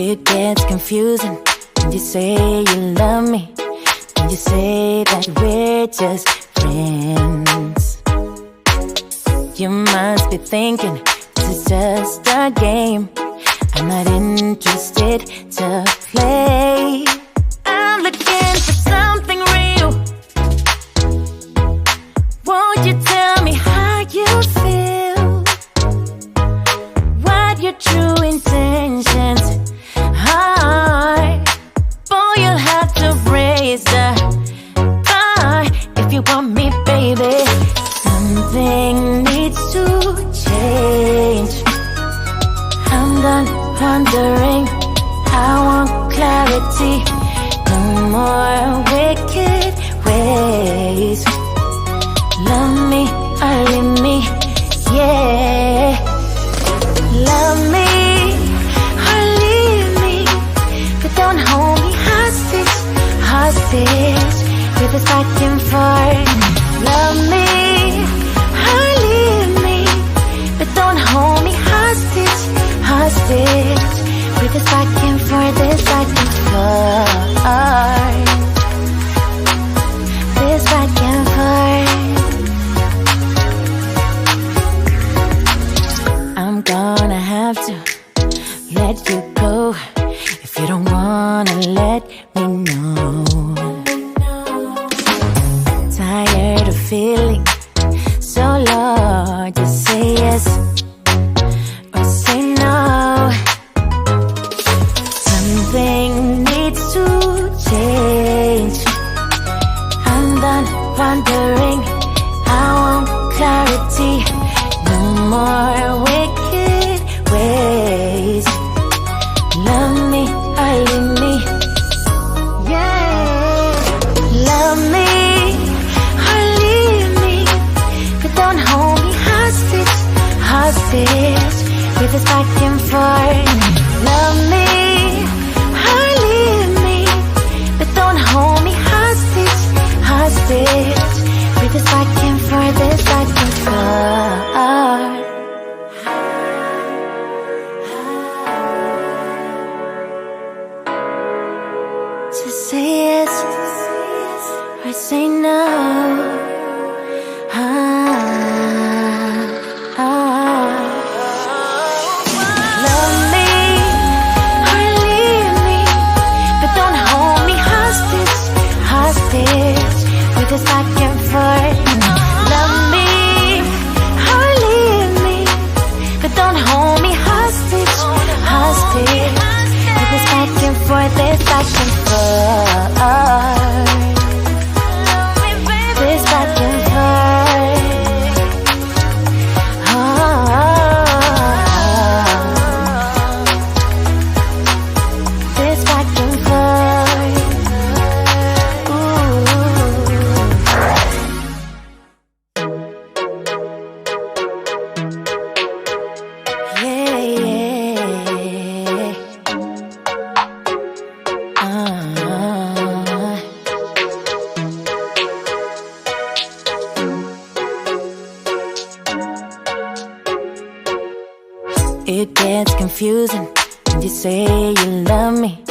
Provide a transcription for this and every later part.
It gets confusing when you say you love me, when you say that we're just friends. You must be thinking this is just a game. I'm not interested to play. I'm looking for something real. Won't you tell me how you feel? What your true intentions are? Boy, you'll have to raise the bar if you want me, baby. Something needs to change. I'm done wondering, I want clarity. No more wicked ways. Love me or leave me, yeah. Love me or leave me, but don't hold me hostage, hostage with this back and forth. Love me or leave me, but don't hold me hostage, hostage with this back and forth, this back and forth, this back and forth. I'm gonna have to let you go if you don't wanna let me know. Tired of feeling so low, just say yes or say no. Something needs to change. I'm done wondering, I want clarity. No more wicked ways. Love me or leave me, yeah. Love me or leave me, but don't hold me hostage, hostage with this back and forth. Love me or leave me, but don't hold me hostage, hostage with this back and forth, this back and forth. Just say yes or say no. Love me or leave me, but don't hold me hostage, hostage with this back and forth. Love me or leave me, but don't hold me hostage, hostage with this back and forth, this back and forth, this back and forth. This back and forth. Yeah, yeah. It gets confusing when you say you love me,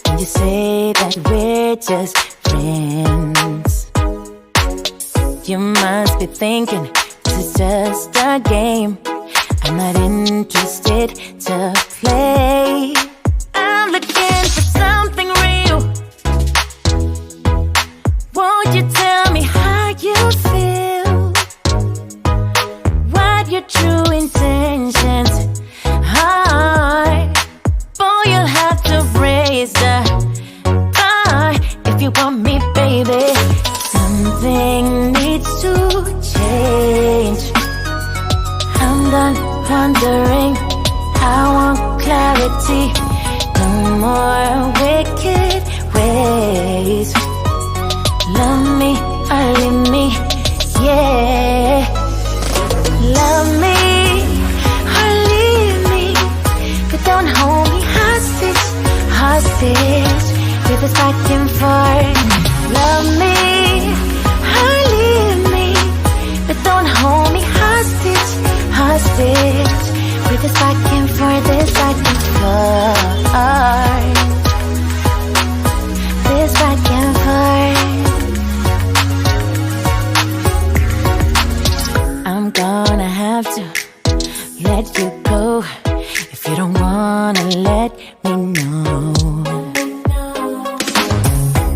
when you say that we're just friends. You must be thinking this is just a game. I'm not interested to play. I'm looking for something real. Won't you tell me how you feel? What your true intentions are? Boy, you'll have to raise the bar if you want me, baby. Something needs to change. I'm done wondering, I want clarity. No more wicked ways. Love me or leave me, yeah. Love me or leave me, but don't hold me hostage, hostage with this back and forth. Love me or leave me, but don't hold me hostage, hostage with with this back and forth, this back and forth, this back and forth. I'm gonna have to let you go if you don't wanna let me know.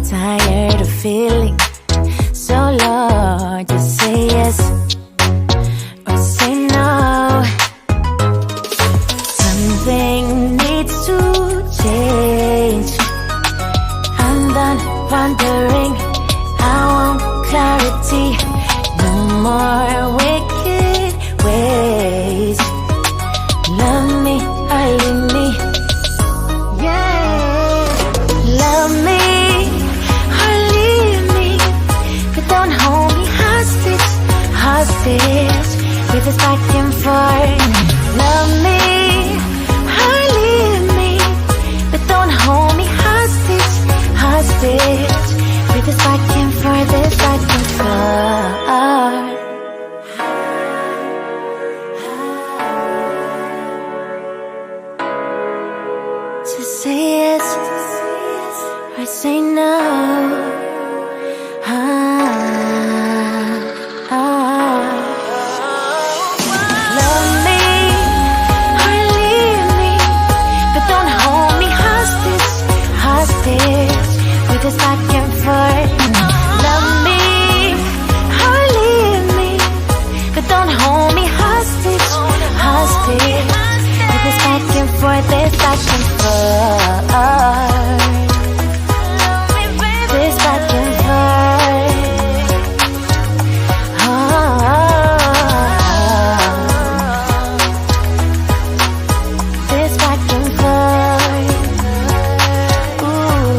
Tired of feeling so low, just say yes or say no. Something needs to change. I'm done wondering, I want clarity. No more wicked ways. Love me or leave me. Yeah. Love me or leave me, but don't hold me hostage, hostage with this back and forth. Love me or leave me, but don't hold me hostage, hostage with this back and forth, this back and forth. Just say yes or say no. Love me or leave me, but don't hold me hostage, hostage with this back and forth. Love me or leave me, but don't hold me hostage, hostage with this back and forth, this back and forth, this back and forth. This back and forth. Ooh.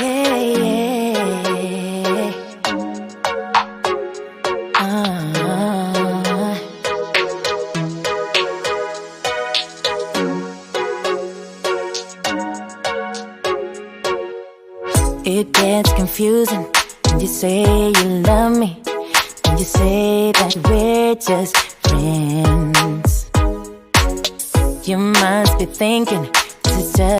Yeah, It gets confusing when you say you love me, when you say that we're just friends. You must be thinking this is just